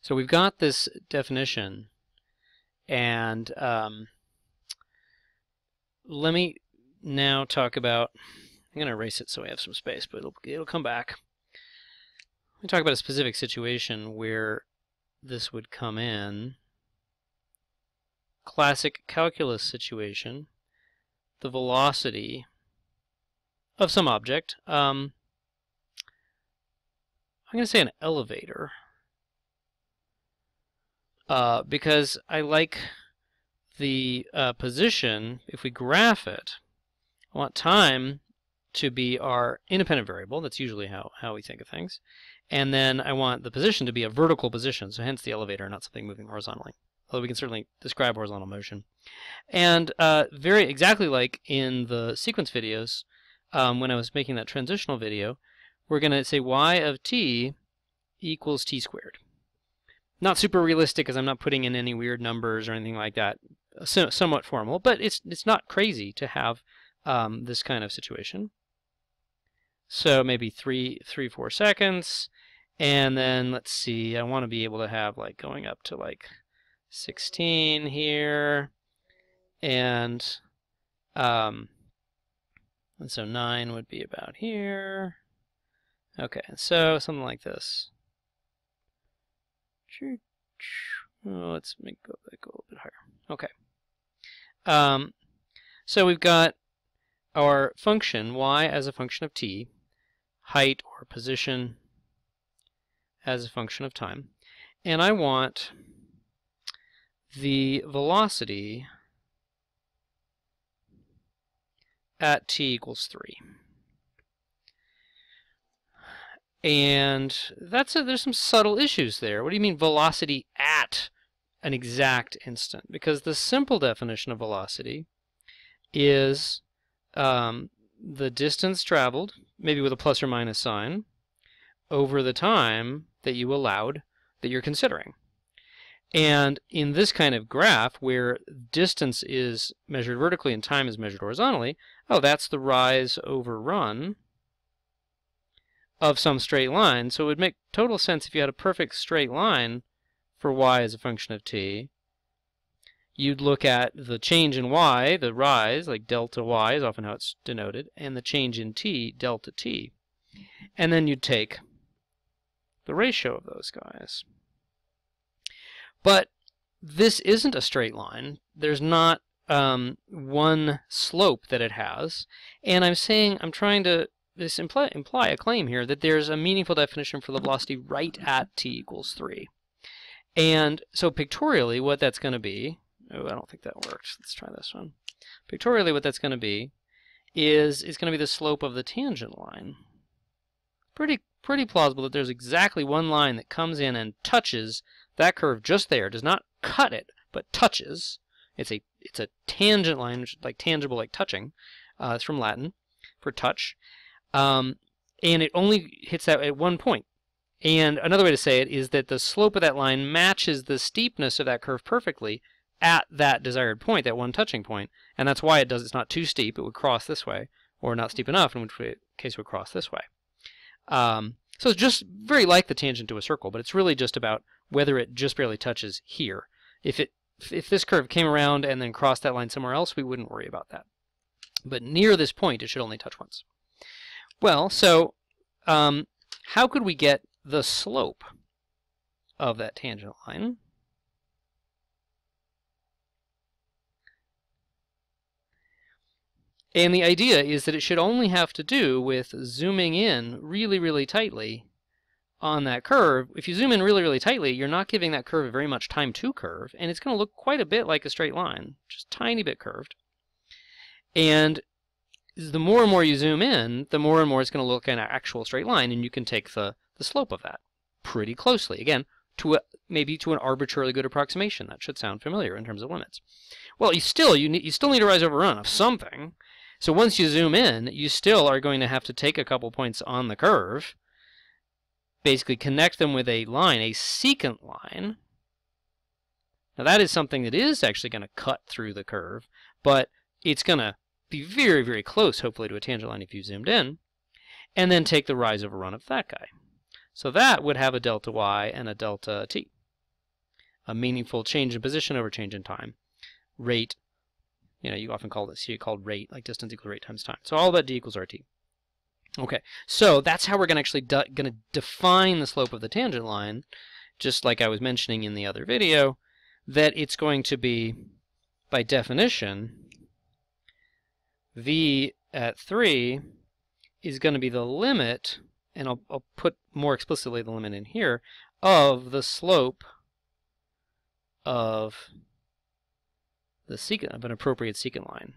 So we've got this definition, and let me now talk about, I'm going to erase it so we have some space, but it'll come back. Let me talk about a specific situation where this would come in. Classic calculus situation, the velocity of some object. I'm going to say an elevator, because I like the position. If we graph it, I want time to be our independent variable. That's usually how we think of things. And then I want the position to be a vertical position, so hence the elevator, not something moving horizontally. Although we can certainly describe horizontal motion. And very exactly like in the sequence videos, when I was making that transitional video, we're going to say y of t equals t squared. Not super realistic, because I'm not putting in any weird numbers or anything like that. Somewhat formal, but it's not crazy to have this kind of situation. So maybe 4 seconds, and then let's see, I want to be able to have like going up to like 16 here, and so 9 would be about here. Okay, so something like this. Oh, let's go a little bit higher. Okay. So we've got our function y as a function of t, height or position as a function of time, and I want the velocity at t equals 3. And there's some subtle issues there. What do you mean velocity at an exact instant? Because the simple definition of velocity is the distance traveled, maybe with a plus or minus sign, over the time that you allowed, that you're considering. And in this kind of graph, where distance is measured vertically and time is measured horizontally, oh, that's the rise over run of some straight line. So it would make total sense if you had a perfect straight line for y as a function of t. You'd look at the change in y, the rise, like delta y is often how it's denoted, and the change in t, delta t. And then you'd take the ratio of those guys. But this isn't a straight line. There's not one slope that it has. And I'm trying to imply a claim here that there's a meaningful definition for the velocity right at t equals 3. And so pictorially what that's going to be, oh, I don't think that worked. Let's try this one. Pictorially what that's going to be is going to be the slope of the tangent line. Pretty plausible that there's exactly one line that comes in and touches that curve just there, does not cut it, but touches. It's a tangent line, which is like tangible, like touching. It's from Latin for touch. And it only hits that at one point. And another way to say it is that the slope of that line matches the steepness of that curve perfectly at that desired point, that one touching point. And that's why it's not too steep. It would cross this way, or not steep enough, in which case it would cross this way. So it's just very like the tangent to a circle, but it's really just about whether it just barely touches here. If this curve came around and then crossed that line somewhere else, we wouldn't worry about that. But near this point, it should only touch once. Well, so how could we get the slope of that tangent line? And the idea is that it should only have to do with zooming in really, really tightly on that curve. If you zoom in really, really tightly, you're not giving that curve very much time to curve, and it's going to look quite a bit like a straight line, just a tiny bit curved. And the more and more you zoom in, the more and more it's going to look like an actual straight line, and you can take the slope of that pretty closely. Again, maybe to an arbitrarily good approximation. That should sound familiar in terms of limits. Well, you still need a rise over run of something. So once you zoom in, you still are going to have to take a couple points on the curve, basically connect them with a line, a secant line. Now that is something that is actually going to cut through the curve, but it's going to be very, very close, hopefully, to a tangent line if you zoomed in, and then take the rise over run of that guy. So that would have a delta y and a delta t. a meaningful change in position over change in time. Rate, you often call this here called rate, like distance equals rate times time. So all about d equals rt. Okay, so that's how we're going to actually define the slope of the tangent line, just like I was mentioning in the other video, that it's going to be, by definition, v at 3 is going to be the limit, and I'll put more explicitly the limit in here, of the slope of the secant, of an appropriate secant line.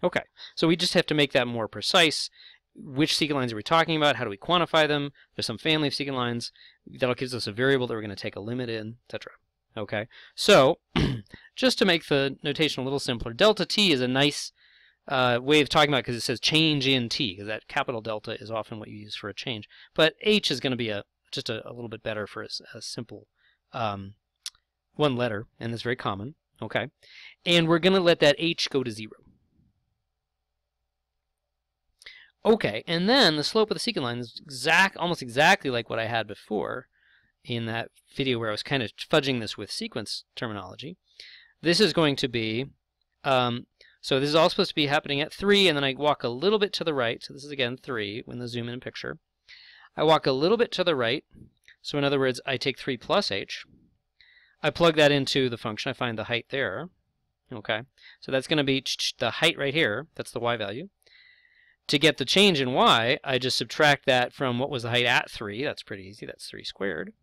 Okay, so we just have to make that more precise. Which secant lines are we talking about? How do we quantify them? There's some family of secant lines. That'll give us a variable that we're going to take a limit in, etc. Okay, so just to make the notation a little simpler, delta t is a nice way of talking about it because it says change in t, because that capital delta is often what you use for a change. But h is going to be just a little bit better for a simple one letter, and it's very common. Okay, and we're going to let that h go to 0. Okay, and then the slope of the secant line is almost exactly like what I had before in that video where I was kind of fudging this with sequence terminology. This is going to be, so this is all supposed to be happening at 3, and then I walk a little bit to the right. So this is, again, 3 when the zoom in picture. I walk a little bit to the right. So in other words, I take 3 plus h. I plug that into the function. I find the height there. Okay, so that's going to be the height right here. That's the y value. To get the change in y, I just subtract that from what was the height at 3. That's pretty easy. That's 3 squared.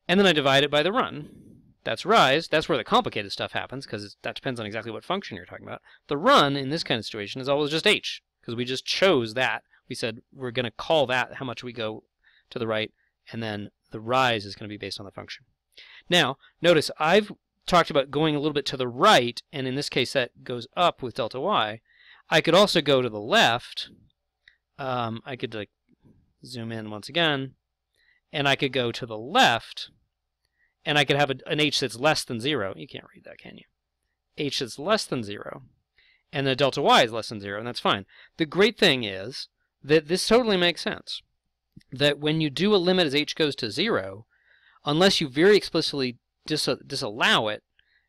And then I divide it by the run. That's rise. That's where the complicated stuff happens, because that depends on exactly what function you're talking about. The run in this kind of situation is always just h, because we just chose that. We said we're going to call that how much we go to the right, and then the rise is going to be based on the function. Now, notice I've talked about going a little bit to the right, and in this case that goes up with delta y. I could also go to the left. I could zoom in once again, and I could go to the left, and I could have an h that's less than 0. You can't read that, can you? H that's less than 0, and the delta y is less than 0, and that's fine. The great thing is that this totally makes sense. That when you do a limit as h goes to 0, unless you very explicitly disallow it,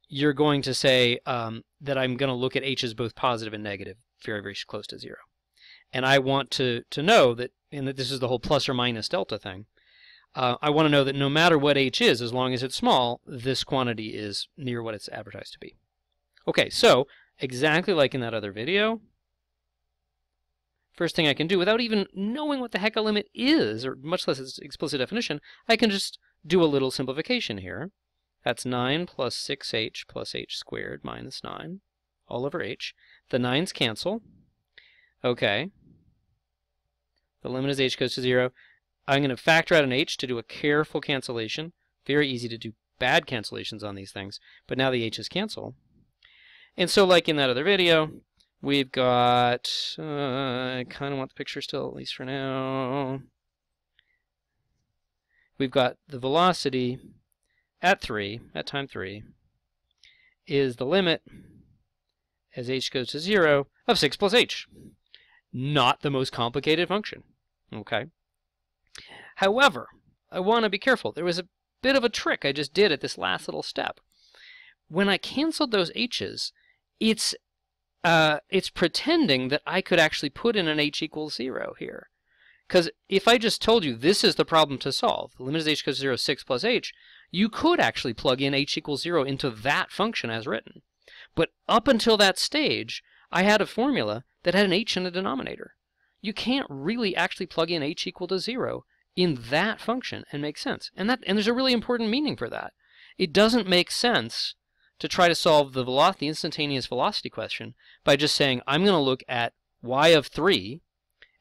you're going to say that I'm going to look at h as both positive and negative, very, very close to 0. And I want to know that, and that this is the whole plus or minus delta thing, I want to know that no matter what h is, as long as it's small, this quantity is near what it's advertised to be. Okay, so exactly like in that other video, first thing I can do, without even knowing what the heck a limit is, or much less its explicit definition, I can just do a little simplification here. That's 9 plus 6h plus h squared minus 9 all over h. The 9's cancel. Okay. The limit as h goes to 0. I'm going to factor out an h to do a careful cancellation. Very easy to do bad cancellations on these things, but now the h's cancel. And so like in that other video, we've got, I kind of want the picture still, at least for now. We've got the velocity at time 3, is the limit as h goes to 0 of 6 plus h. Not the most complicated function. Okay. However, I want to be careful. There was a bit of a trick I just did at this last little step. When I canceled those h's, it's pretending that I could actually put in an h equals 0 here. Because if I just told you this is the problem to solve, the limit as h goes to 0 is 6 plus h, you could actually plug in h equals 0 into that function as written. But up until that stage, I had a formula that had an h in the denominator. You can't really actually plug in h equal to 0 in that function and make sense. And there's a really important meaning for that. It doesn't make sense to try to solve the instantaneous velocity question by just saying, I'm going to look at y of 3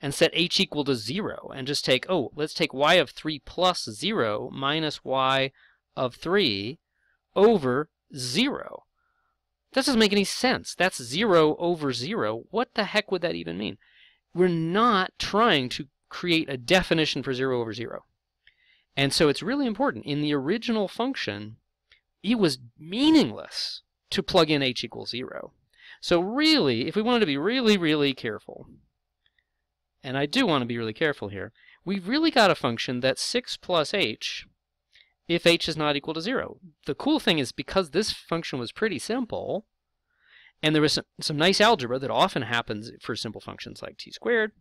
and set h equal to 0 and just take, let's take y of 3 plus 0 minus y of 3 over 0. That doesn't make any sense. That's 0 over 0. What the heck would that even mean? We're not trying to create a definition for 0 over 0. And so it's really important. In the original function, it was meaningless to plug in h equals 0. So really, if we wanted to be really, really careful, and I do want to be really careful here, we've really got a function that's 6 plus h, if h is not equal to 0. The cool thing is because this function was pretty simple, and there was some nice algebra that often happens for simple functions like t squared,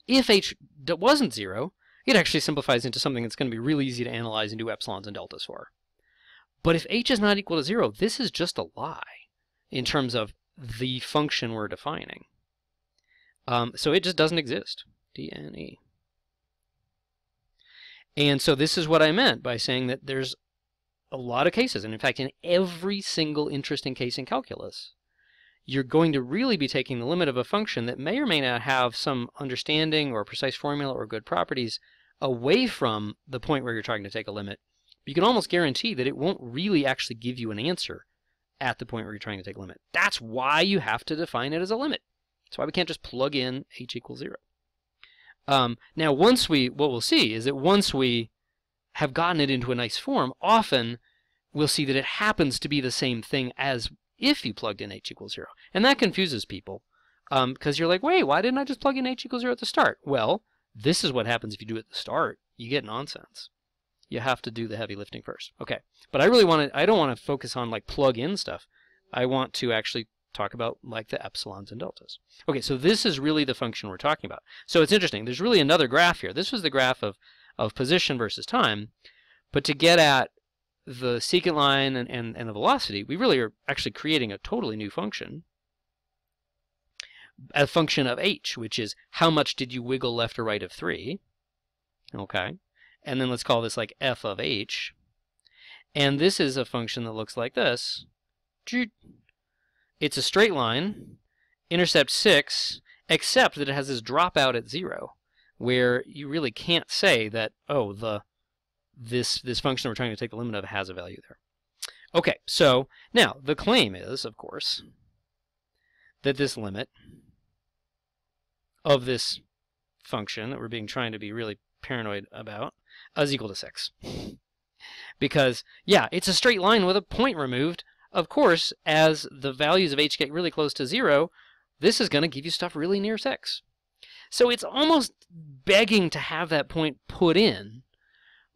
if h wasn't 0, it actually simplifies into something that's going to be really easy to analyze and do epsilons and deltas for. But if h is not equal to 0, this is just a lie in terms of the function we're defining. So it just doesn't exist, dne. And so this is what I meant by saying that there's a lot of cases, and in fact in every single interesting case in calculus, you're going to really be taking the limit of a function that may or may not have some understanding or precise formula or good properties away from the point where you're trying to take a limit. You can almost guarantee that it won't really actually give you an answer at the point where you're trying to take a limit. That's why you have to define it as a limit. That's why we can't just plug in h equals 0. Now, what we'll see is that once we have gotten it into a nice form, often we'll see that it happens to be the same thing as if you plugged in h equals 0. And that confuses people because you're like, wait, why didn't I just plug in h equals 0 at the start? Well, this is what happens if you do it at the start. You get nonsense. You have to do the heavy lifting first. Okay, but I don't want to focus on like plug-in stuff. I want to actually talk about like the epsilons and deltas. Okay, so this is really the function we're talking about. So it's interesting. There's really another graph here. This was the graph of position versus time, but to get at the secant line and the velocity, we really are actually creating a totally new function. A function of h, which is how much did you wiggle left or right of 3. Okay, and then let's call this like f of h. And this is a function that looks like this. It's a straight line, intercept 6, except that it has this dropout at 0, where you really can't say that, oh, this function we're trying to take the limit of has a value there. Okay, so now the claim is, of course, that this limit of this function that we're trying to be really paranoid about is equal to 6. Because, yeah, it's a straight line with a point removed. Of course, as the values of h get really close to 0, this is going to give you stuff really near 6. So it's almost begging to have that point put in,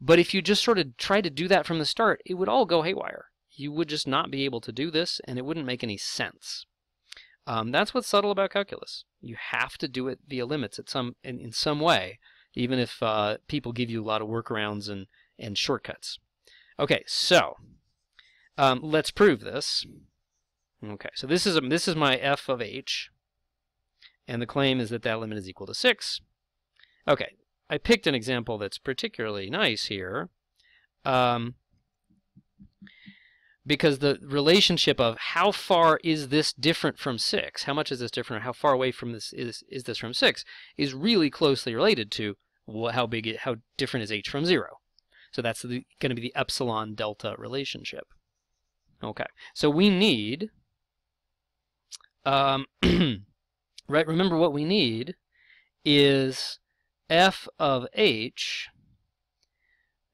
but if you just sort of try to do that from the start, it would all go haywire. You would just not be able to do this, and it wouldn't make any sense. That's what's subtle about calculus. You have to do it via limits in some way, even if people give you a lot of workarounds and shortcuts. Okay, so let's prove this. Okay, so this is my f of h, and the claim is that that limit is equal to 6. Okay, I picked an example that's particularly nice here because the relationship of how far is this different from 6, how much is this different, or how far away from this is this from 6, is really closely related to how different is h from 0. So that's going to be the epsilon delta relationship. Okay, so we need, right, remember what we need is f of h.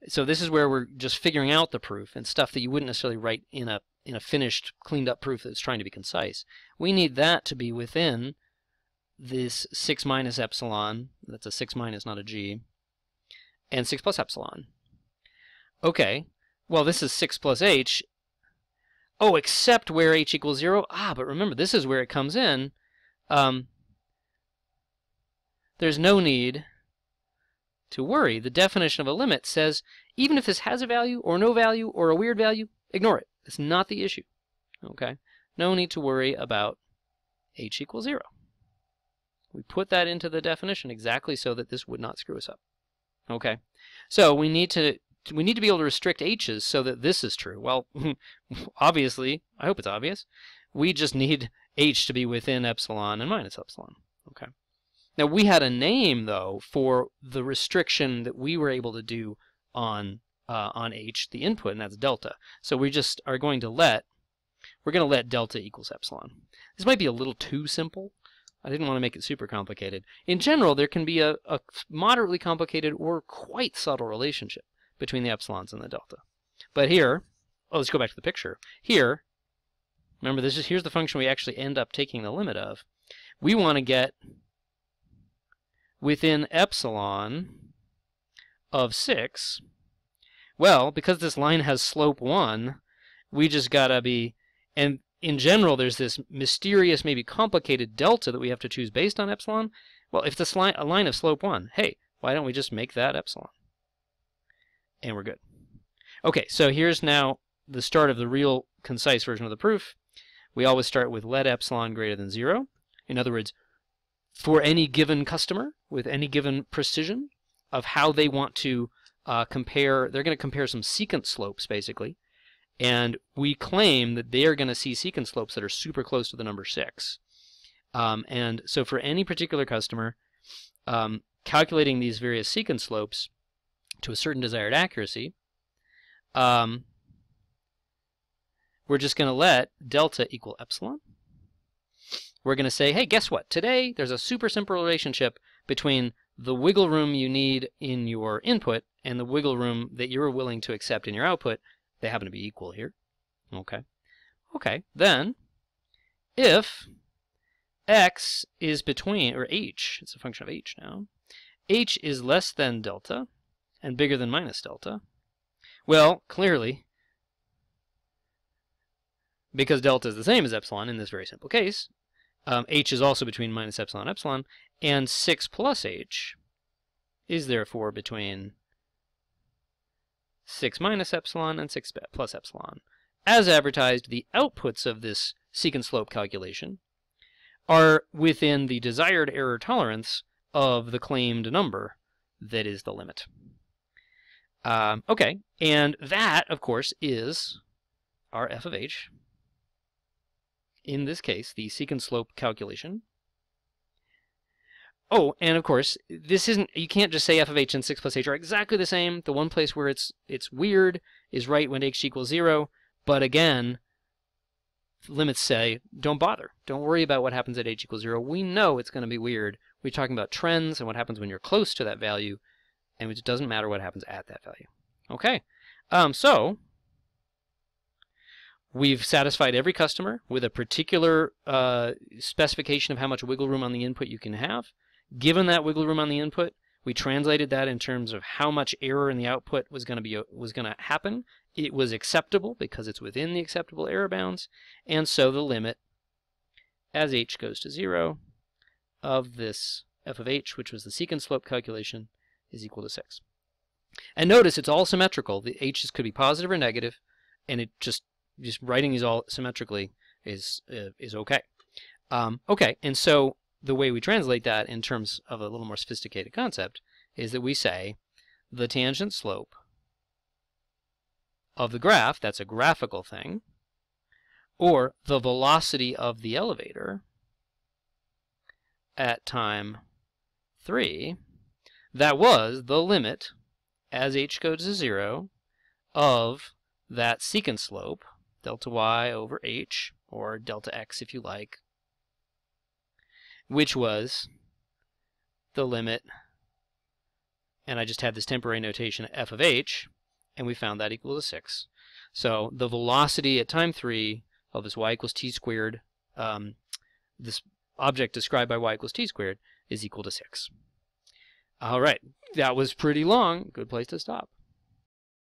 So this is where we're just figuring out the proof and stuff that you wouldn't necessarily write in a finished, cleaned up proof that's trying to be concise. We need that to be within this 6 minus epsilon, that's a 6 minus, not a g, and 6 plus epsilon. Okay, well this is 6 plus h. Oh, except where h equals 0. But remember, this is where it comes in. There's no need to worry. The definition of a limit says even if this has a value or no value or a weird value, ignore it. It's not the issue. Okay, no need to worry about h equals 0. We put that into the definition exactly so that this would not screw us up. Okay, so we need to be able to restrict h's so that this is true. Well, obviously, I hope it's obvious, we just need h to be within epsilon and minus epsilon. Okay. Now, we had a name, though, for the restriction that we were able to do on h, the input, and that's delta. So we just are going to let delta equals epsilon. This might be a little too simple. I didn't want to make it super complicated. In general, there can be a moderately complicated or quite subtle relationship between the epsilons and the delta. But here, let's go back to the picture. Here, remember, here's the function we actually end up taking the limit of. We want to get within epsilon of 6, Well, because this line has slope 1, we just gotta be, and in general there's this mysterious, maybe complicated delta that we have to choose based on epsilon. Well, if this line, a line of slope 1, hey, why don't we just make that epsilon? And we're good. Okay, so here's now the start of the real concise version of the proof. We always start with let epsilon greater than 0. In other words, for any given customer with any given precision of how they want to compare, they're going to compare some secant slopes basically, and we claim that they are going to see secant slopes that are super close to the number 6. And so for any particular customer, calculating these various secant slopes to a certain desired accuracy, we're just going to let delta equal epsilon. We're going to say, hey, guess what? Today there's a super simple relationship between the wiggle room you need in your input and the wiggle room that you're willing to accept in your output. They happen to be equal here. Okay. Okay. Then, if x is between, or h, it's a function of h now, h is less than delta and bigger than minus delta, well, clearly, because delta is the same as epsilon in this very simple case, h is also between minus epsilon and epsilon, and 6 plus h is therefore between 6 minus epsilon and 6 plus epsilon. As advertised, the outputs of this secant slope calculation are within the desired error tolerance of the claimed number that is the limit. Okay, and that, of course, is our f of h. In this case, the secant slope calculation. Oh, and of course, this isn't, you can't just say f of h and 6 plus h are exactly the same. The one place where it's weird is right when h equals 0. But again, limits say, don't bother. Don't worry about what happens at h equals 0. We know it's going to be weird. We're talking about trends and what happens when you're close to that value, and it doesn't matter what happens at that value. Okay, so we've satisfied every customer with a particular specification of how much wiggle room on the input you can have. Given that wiggle room on the input, we translated that in terms of how much error in the output was going to happen. It was acceptable because it's within the acceptable error bounds, and so the limit as h goes to 0 of this f of h, which was the secant slope calculation, is equal to 6. And notice it's all symmetrical. The h's could be positive or negative, and it just writing these all symmetrically is okay. Okay, and so the way we translate that in terms of a little more sophisticated concept is that we say the tangent slope of the graph, that's a graphical thing, or the velocity of the elevator at time 3, that was the limit as h goes to 0 of that secant slope, delta y over h, or delta x if you like, which was the limit, and I just had this temporary notation f of h, and we found that equal to 6. So the velocity at time 3 of this y equals t squared, this object described by y equals t squared, is equal to 6. All right, that was pretty long. Good place to stop.